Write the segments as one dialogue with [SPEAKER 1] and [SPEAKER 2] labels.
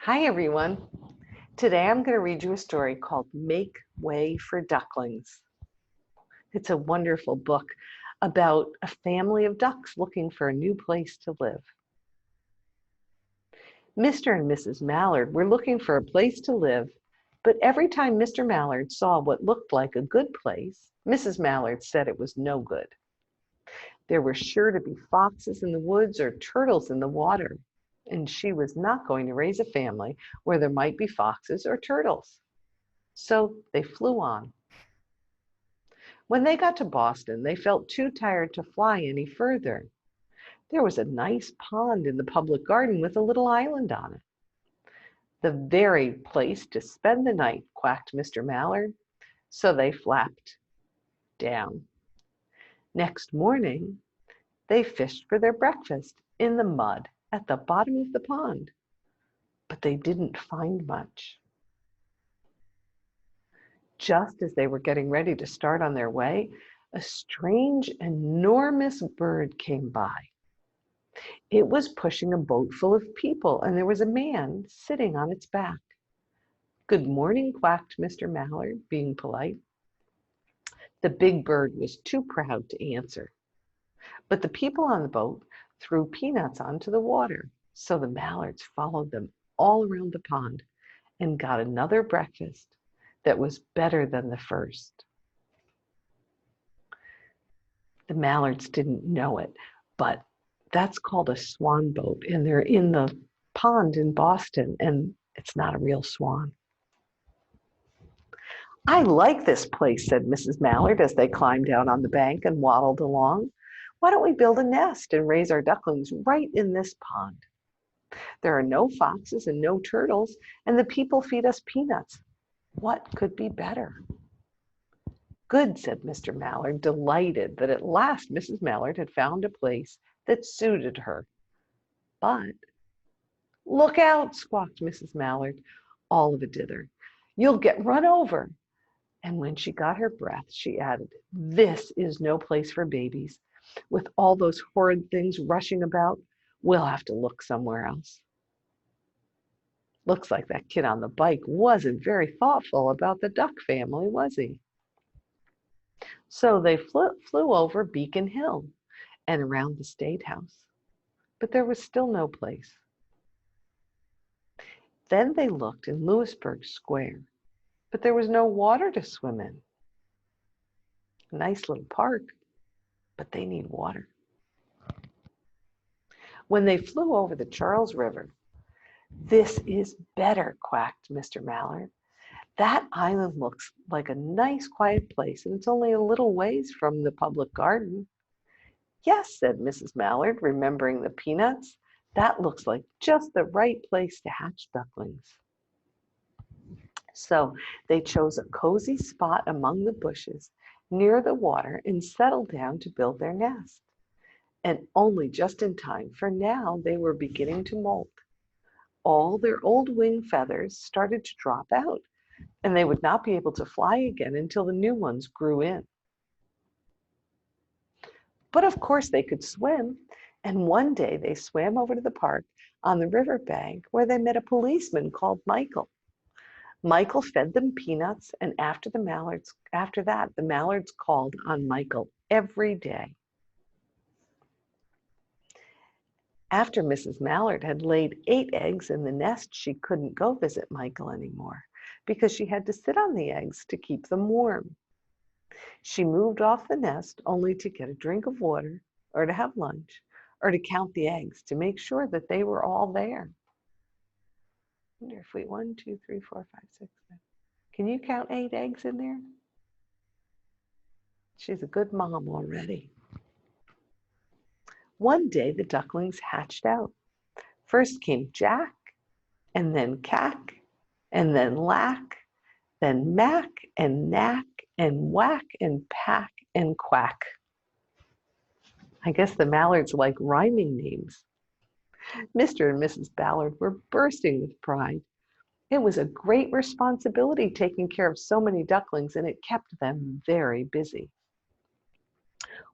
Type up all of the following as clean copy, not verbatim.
[SPEAKER 1] Hi, everyone. Today I'm going to read you a story called Make Way for Ducklings. It's a wonderful book about a family of ducks looking for a new place to live. Mr. and Mrs. Mallard were looking for a place to live, but every time Mr. Mallard saw what looked like a good place, Mrs. Mallard said it was no good. There were sure to be foxes in the woods or turtles in the water, and she was not going to raise a family where there might be foxes or turtles. So they flew on. When they got to Boston, they felt too tired to fly any further. There was a nice pond in the public garden with a little island on it. The very place to spend the night, quacked Mr. Mallard. So they flapped down. Next morning, they fished for their breakfast in the mud at the bottom of the pond, but they didn't find much. Just as they were getting ready to start on their way, a strange, enormous bird came by. It was pushing a boat full of people, and there was a man sitting on its back. Good morning, quacked Mr. Mallard, being polite. The big bird was too proud to answer, but the people on the boat threw peanuts onto the water, so the Mallards followed them all around the pond and got another breakfast that was better than the first. The Mallards didn't know it, but that's called a swan boat, and they're in the pond in Boston, and it's not a real swan. I like this place, said Mrs. Mallard as they climbed down on the bank and waddled along. Why don't we build a nest and raise our ducklings right in this pond? There are no foxes and no turtles, and the people feed us peanuts. What could be better? Good, said Mr. Mallard, delighted that at last Mrs. Mallard had found a place that suited her. But look out, squawked Mrs. Mallard, all of a dither. You'll get run over. And when she got her breath, she added, this is no place for babies. With all those horrid things rushing about, we'll have to look somewhere else. Looks like that kid on the bike wasn't very thoughtful about the duck family, was he? So they flew over Beacon Hill and around the State House, but there was still no place. Then they looked in Louisburg Square, but there was no water to swim in. A nice little park, but they need water. When they flew over the Charles River, this is better, quacked Mr. Mallard. That island looks like a nice quiet place, and it's only a little ways from the public garden. Yes, said Mrs. Mallard, remembering the peanuts. That looks like just the right place to hatch ducklings. So they chose a cozy spot among the bushes near the water and settled down to build their nest. And only just in time, for now they were beginning to molt. All their old wing feathers started to drop out, and they would not be able to fly again until the new ones grew in. But of course they could swim, and one day they swam over to the park on the river bank where they met a policeman called Michael. Michael fed them peanuts, and after that, the Mallards called on Michael every day. After Mrs. Mallard had laid 8 eggs in the nest, she couldn't go visit Michael anymore because she had to sit on the eggs to keep them warm. She moved off the nest only to get a drink of water or to have lunch or to count the eggs to make sure that they were all there. I wonder if 1, 2, 3, 4, 5, 6, 7. Can you count 8 eggs in there? She's a good mom already. One day the ducklings hatched out. First came Jack, and then Cack, and then Lack, then Mack, and Knack, and Whack, and Pack, and Quack. I guess the Mallards like rhyming names. Mr. and Mrs. Ballard were bursting with pride. It was a great responsibility taking care of so many ducklings, and it kept them very busy.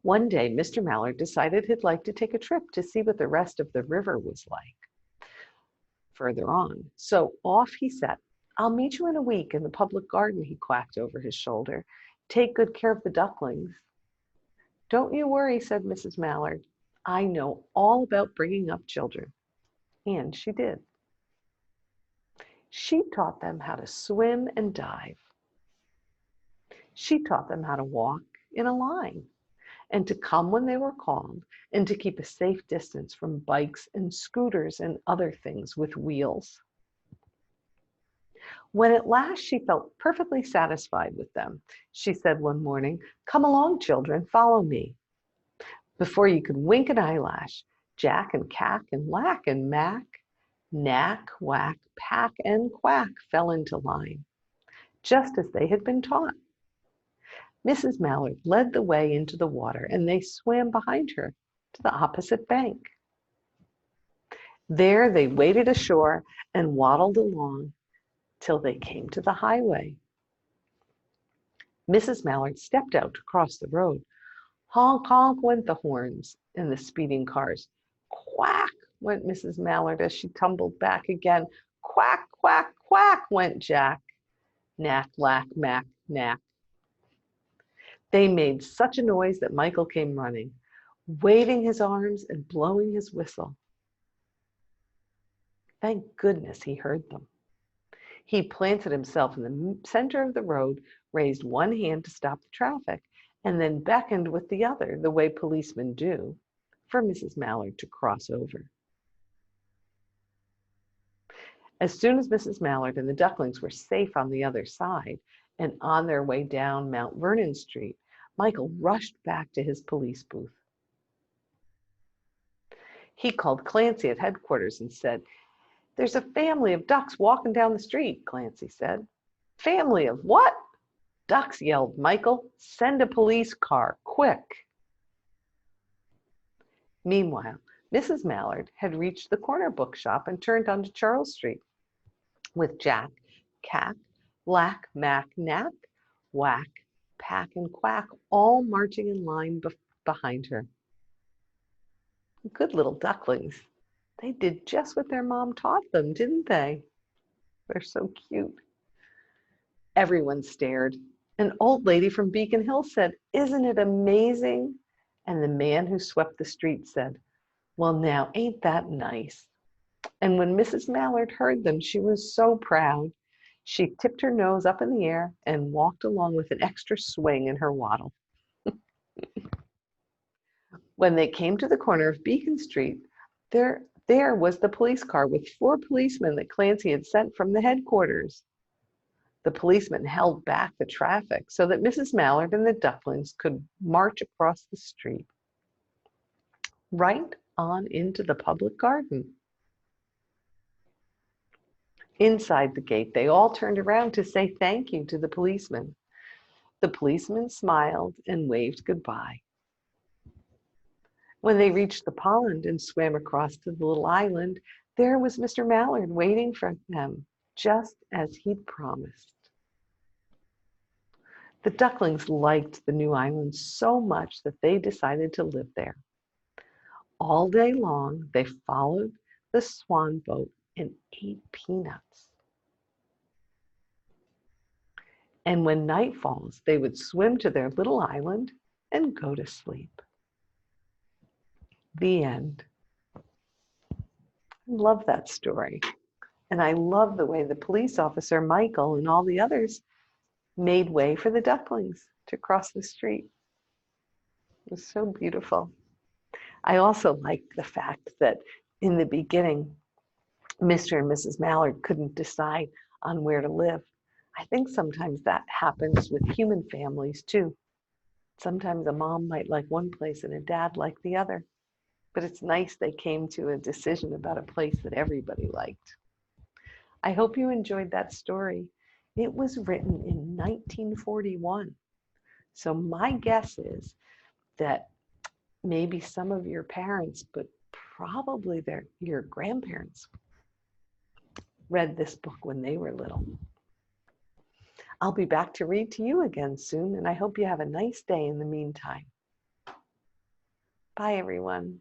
[SPEAKER 1] One day, Mr. Mallard decided he'd like to take a trip to see what the rest of the river was like. further on. So off he set. I'll meet you in a week in the public garden, he quacked over his shoulder. Take good care of the ducklings. Don't you worry, said Mrs. Mallard. I know all about bringing up children. And she did. She taught them how to swim and dive. She taught them how to walk in a line and to come when they were called and to keep a safe distance from bikes and scooters and other things with wheels. When at last she felt perfectly satisfied with them, she said one morning, "Come along, children, follow me." Before you could wink an eyelash, Jack and Cack and Lack and Mack, Knack, Whack, Pack, and Quack fell into line, just as they had been taught. Mrs. Mallard led the way into the water, and they swam behind her to the opposite bank. There they waded ashore and waddled along till they came to the highway. Mrs. Mallard stepped out to cross the road. Honk, honk went the horns in the speeding cars. Quack went Mrs. Mallard as she tumbled back again. Quack, quack, quack went Jack. Knack, lack, mack, knack. They made such a noise that Michael came running, waving his arms and blowing his whistle. Thank goodness he heard them. He planted himself in the center of the road, raised one hand to stop the traffic, and then beckoned with the other, the way policemen do, for Mrs. Mallard to cross over. As soon as Mrs. Mallard and the ducklings were safe on the other side and on their way down Mount Vernon Street, Michael rushed back to his police booth. He called Clancy at headquarters and said, "There's a family of ducks walking down the street," Clancy said. "Family of what?" "Ducks," yelled Michael. "Send a police car, quick." Meanwhile, Mrs. Mallard had reached the corner bookshop and turned onto Charles Street, with Jack, Cack, Lack, Mack, Knack, Whack, Pack, and Quack all marching in line behind her. Good little ducklings. They did just what their mom taught them, didn't they? They're so cute. Everyone stared. An old lady from Beacon Hill said, "Isn't it amazing?" And the man who swept the street said, "Well, now, ain't that nice?" And when Mrs. Mallard heard them, she was so proud. She tipped her nose up in the air and walked along with an extra swing in her waddle. When they came to the corner of Beacon Street, there was the police car with 4 policemen that Clancy had sent from the headquarters. The policemen held back the traffic so that Mrs. Mallard and the ducklings could march across the street, right on into the public garden. Inside the gate, they all turned around to say thank you to the policemen. The policemen smiled and waved goodbye. When they reached the pond and swam across to the little island, there was Mr. Mallard waiting for them, just as he'd promised. The ducklings liked the new island so much that they decided to live there. All day long, they followed the Swan Boat and ate peanuts. And when night falls, they would swim to their little island and go to sleep. The end. I love that story. And I love the way the police officer, Michael, and all the others made way for the ducklings to cross the street. It was so beautiful. I also liked the fact that in the beginning, Mr. and Mrs. Mallard couldn't decide on where to live. I think sometimes that happens with human families too. Sometimes a mom might like one place and a dad like the other. But it's nice they came to a decision about a place that everybody liked. I hope you enjoyed that story. It was written in 1941. So my guess is that maybe some of your parents, but probably your grandparents, read this book when they were little. I'll be back to read to you again soon, and I hope you have a nice day in the meantime. Bye, everyone.